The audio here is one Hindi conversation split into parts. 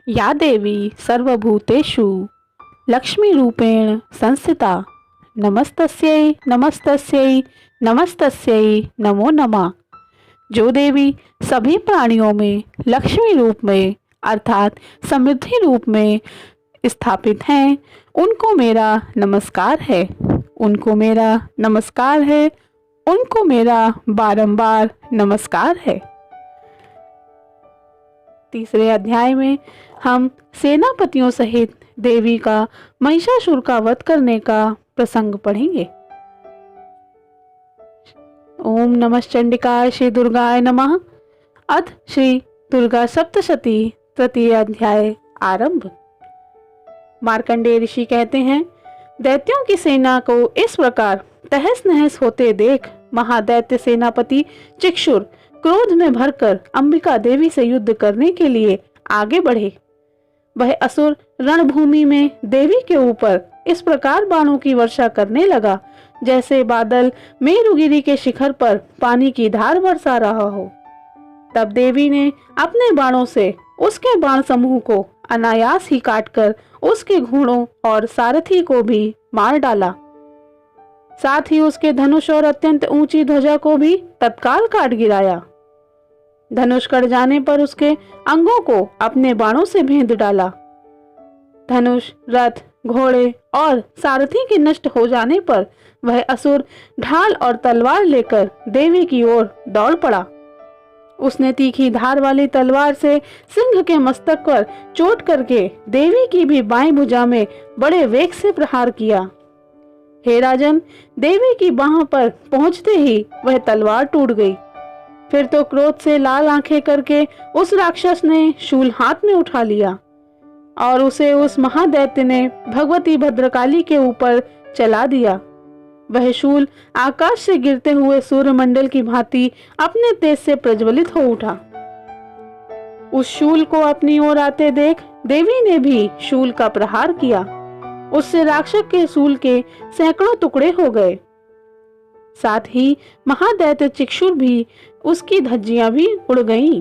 या देवी सर्वभूतेषु लक्ष्मीरूपेण संस्थिता नमस्तस्यै नमस्तस्यै नमस्तस्यै नमो नमः। जो देवी सभी प्राणियों में लक्ष्मी रूप में अर्थात समृद्धि रूप में स्थापित हैं, उनको मेरा नमस्कार है, उनको मेरा नमस्कार है, उनको मेरा बारंबार नमस्कार है। तीसरे अध्याय में हम सेनापतियों सहित देवी का महिषासुर का वध करने का प्रसंग पढ़ेंगे। ओम नमः चंडिकाय श्री दुर्गाय नमः। अथ श्री दुर्गा सप्तशती तृतीय अध्याय आरंभ। मार्कंडेय ऋषि कहते हैं, दैत्यों की सेना को इस प्रकार तहस नहस होते देख महादैत्य सेनापति चिक्षुर क्रोध में भरकर अंबिका देवी से युद्ध करने के लिए आगे बढ़े। वह असुर रणभूमि में देवी के ऊपर इस प्रकार बाणों की वर्षा करने लगा जैसे बादल मेरुगिरी के शिखर पर पानी की धार बरसा रहा हो। तब देवी ने अपने बाणों से उसके बाण समूह को अनायास ही काटकर उसके घोड़ों और सारथी को भी मार डाला। साथ ही उसके धनुष और अत्यंत ऊंची ध्वजा को भी तत्काल काट गिराया। धनुष कट जाने पर उसके अंगों को अपने बाणों से भेद डाला। धनुष, रथ, घोड़े और सारथी के नष्ट हो जाने पर वह असुर ढाल और तलवार लेकर देवी की ओर दौड़ पड़ा। उसने तीखी धार वाली तलवार से सिंह के मस्तक पर चोट करके देवी की भी बाएं भुजा में बड़े वेग से प्रहार किया। हे राजन, देवी की बाह पर पहुंचते ही वह तलवार टूट गई। फिर तो क्रोध से लाल आंखें करके उस राक्षस ने शूल हाथ में उठा लिया और उसे उस महादैत्य ने भगवती भद्रकाली के ऊपर चला दिया। वह शूल आकाश से गिरते हुए सूर्यमंडल की भांति अपने तेज से प्रज्वलित हो उठा। उस शूल को अपनी ओर आते देख देवी ने भी शूल का प्रहार किया। उससे राक्षस के शूल के सैकड़ों टुकड़े हो गए। साथ ही महादैत्य चिक्षुर भी उसकी धज्जियां भी उड़ गईं।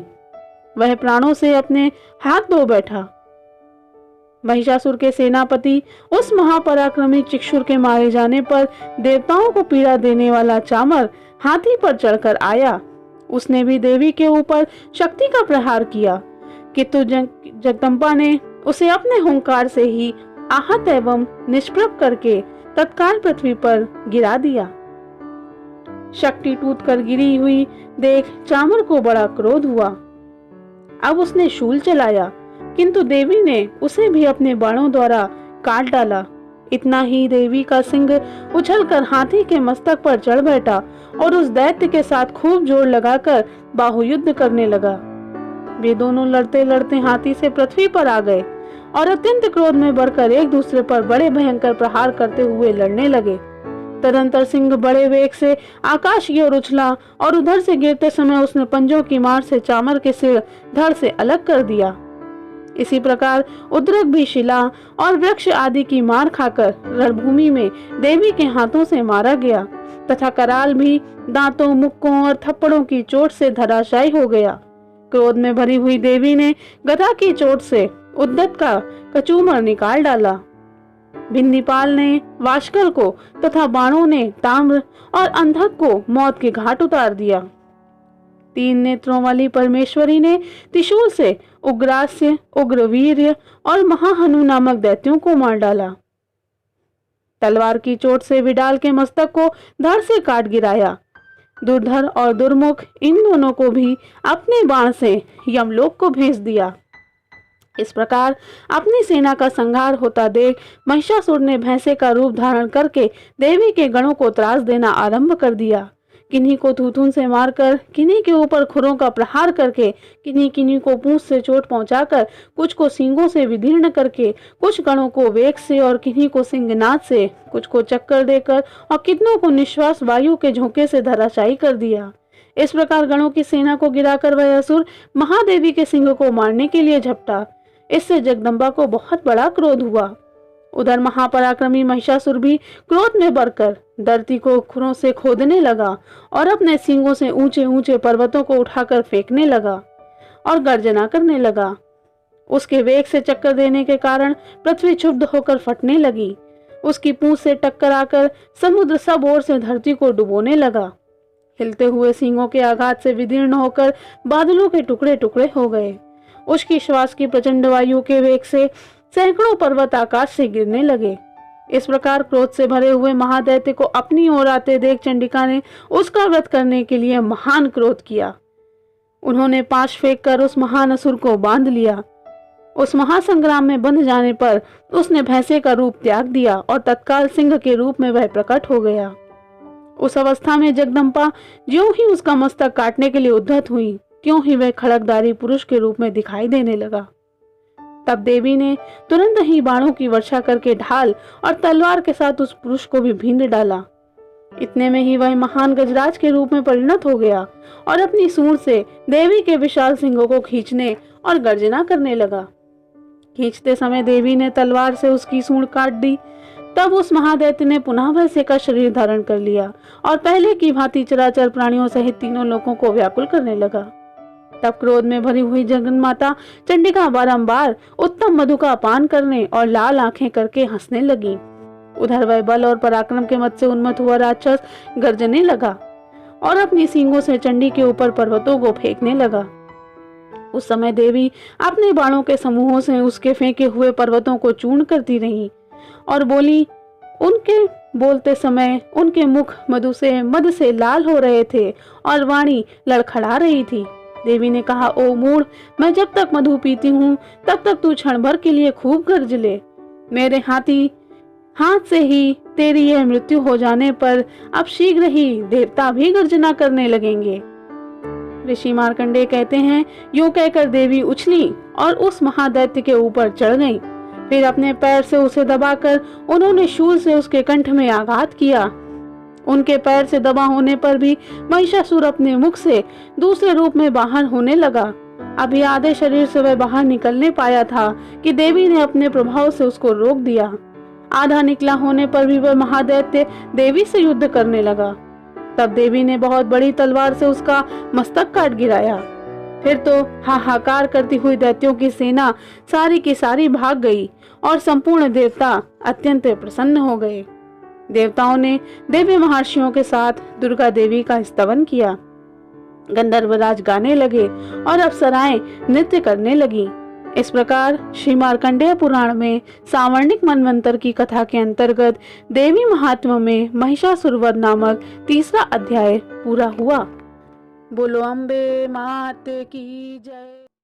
वह प्राणों से अपने हाथ धो बैठा। महिषासुर के सेनापति उस महापराक्रमी चिक्षुर के मारे जाने पर देवताओं को पीड़ा देने वाला चामर हाथी पर चढ़कर आया। उसने भी देवी के ऊपर शक्ति का प्रहार किया, किंतु जगदम्बा ने उसे अपने हुंकार से ही आहत एवं निष्प्रभ करके तत्काल पृथ्वी पर गिरा दिया। शक्ति टूट कर गिरी हुई देख चामर को बड़ा क्रोध हुआ। अब उसने शूल चलाया, किंतु देवी ने उसे भी अपने बाणों द्वारा काट डाला। इतना ही देवी का सिंह उछलकर हाथी के मस्तक पर चढ़ बैठा और उस दैत्य के साथ खूब जोर लगाकर बाहुयुद्ध करने लगा। वे दोनों लड़ते लड़ते हाथी से पृथ्वी पर आ गए और अत्यंत क्रोध में बढ़कर एक दूसरे पर बड़े भयंकर प्रहार करते हुए लड़ने लगे। तदंतर सिंह बड़े वेग से आकाश की ओर उछला और उधर से गिरते समय उसने पंजों की मार से चामर के सिर धड़ से अलग कर दिया। इसी प्रकार उद्रक भी शिला और वृक्ष आदि की मार खाकर रणभूमि में देवी के हाथों से मारा गया तथा कराल भी दांतों, मुक्कों और थप्पड़ों की चोट से धराशायी हो गया। क्रोध में भरी हुई देवी ने गदा की चोट से उद्दत का कचूमर निकाल डाला। भिंदीपाल ने वाशकल को तथा बाणों ने ताम्र और अंधक को मौत के घाट उतार दिया। तीन नेत्रों वाली परमेश्वरी ने त्रिशूल से उग्रास्य, उग्रवीर्य और महाहनु नामक दैत्यों को मार डाला। तलवार की चोट से विडाल के मस्तक को धड़ से काट गिराया। दुर्धर और दुर्मुख इन दोनों को भी अपने बाण से यमलोक को भेज दिया। इस प्रकार अपनी सेना का संहार होता देख महिषासुर ने भैंसे का रूप धारण करके देवी के गणों को त्रास देना आरंभ कर दिया। किन्हीं को थूथून से मारकर, किन्हीं के ऊपर खुरों का प्रहार करके, किन्हीं को पूंछ से चोट पहुंचाकर, कुछ को सींगों से विदीर्ण करके, कुछ गणों को वेग से और किन्हीं को सिंहनाद से, कुछ को चक्कर देकर और कितनों को निश्वास वायु के झोंके से धराशायी कर दिया। इस प्रकार गणों की सेना को गिराकर वह असुर महादेवी के सिंह को मारने के लिए झपटा। इससे जगदम्बा को बहुत बड़ा क्रोध हुआ। उधर महापराक्रमी महिषासुर भी क्रोध में बढ़कर धरती को खुरों से खोदने लगा और अपने सींगों से ऊंचे ऊंचे पर्वतों को उठाकर फेंकने लगा और गर्जना करने लगा। उसके वेग से चक्कर देने के कारण पृथ्वी क्षुब्ध होकर फटने लगी। उसकी पूंछ से टक्कर आकर समुद्र सब ओर से धरती को डुबोने लगा। हिलते हुए सींगों के आघात से विदीर्ण होकर बादलों के टुकड़े टुकड़े हो गए। उसकी श्वास की प्रचंड वायु के वेग से सैकड़ों पर्वत आकाश से गिरने लगे। इस प्रकार क्रोध से भरे हुए महादैत्य को अपनी ओर आते देख चंडिका ने उसका वध करने के लिए महान क्रोध किया। उन्होंने पाश फेंक कर उस महान असुर को बांध लिया। उस महासंग्राम में बंध जाने पर उसने भैंसे का रूप त्याग दिया और तत्काल सिंह के रूप में वह प्रकट हो गया। उस अवस्था में जगदम्बा ज्यों ही उसका मस्तक काटने के लिए उद्धत हुई, त्यों ही वह खड़गधारी पुरुष के रूप में दिखाई देने लगा। तब देवी ने तुरंत ही बाणों की वर्षा करके ढाल और तलवार के साथ उस पुरुष को भी भींद डाला। इतने में ही वह महान गजराज के रूप में परिणत हो गया और अपनी सूंड से देवी के विशाल सिंगों को खींचने और गर्जना करने लगा। खींचते समय देवी ने तलवार से उसकी सूंड काट दी। तब उस महादैत्य ने पुनः भैंसे का शरीर धारण कर लिया और पहले की भांति चराचर प्राणियों सहित तीनों लोगों को व्याकुल करने लगा। तब क्रोध में भरी हुई जगन्माता चंडिका बारंबार उत्तम मधु का पान करने और लाल आंखें करके हंसने लगी। उधर वह बल और पराक्रम के मत से उन्मत्त हुआ राक्षस गर्जने लगा और अपनी सींगों से चंडी के ऊपर पर्वतों को फेंकने लगा। उस समय देवी अपने बाणों के समूहों से उसके फेंके हुए पर्वतों को चूर्ण करती रही और बोली। उनके बोलते समय उनके मुख मद से लाल हो रहे थे और वाणी लड़खड़ा रही थी। देवी ने कहा, ओ मूढ़, मैं जब तक मधु पीती हूँ तब तक तू क्षण भर के लिए खूब गर्ज ले। मेरे हाथ से ही तेरी यह मृत्यु हो जाने पर अब शीघ्र ही देवता भी गर्जना करने लगेंगे। ऋषि मार्कंडेय कहते हैं, यूं कहकर देवी उछली और उस महादैत्य के ऊपर चढ़ गई। फिर अपने पैर से उसे दबाकर उन्होंने शूल से उसके कंठ में आघात किया। उनके पैर से दबा होने पर भी महिषासुर अपने मुख से दूसरे रूप में बाहर होने लगा। अभी आधे शरीर से वह बाहर निकलने पाया था कि देवी ने अपने प्रभाव से उसको रोक दिया। आधा निकला होने पर भी वह महादैत्य देवी से युद्ध करने लगा। तब देवी ने बहुत बड़ी तलवार से उसका मस्तक काट गिराया। फिर तो हाहाकार करती हुई दैत्यों की सेना सारी की सारी भाग गई और संपूर्ण देवता अत्यंत प्रसन्न हो गए। देवताओं ने देवी महर्षियों के साथ दुर्गा देवी का स्तवन किया। गंधर्वराज गाने लगे और अप्सराएं नृत्य करने लगी। इस प्रकार श्री मार्कंडेय पुराण में सावर्णिक मनवंतर की कथा के अंतर्गत देवी महात्म्य में महिषासुर वध नामक 3रा अध्याय पूरा हुआ। बोलो अम्बे मात की जय।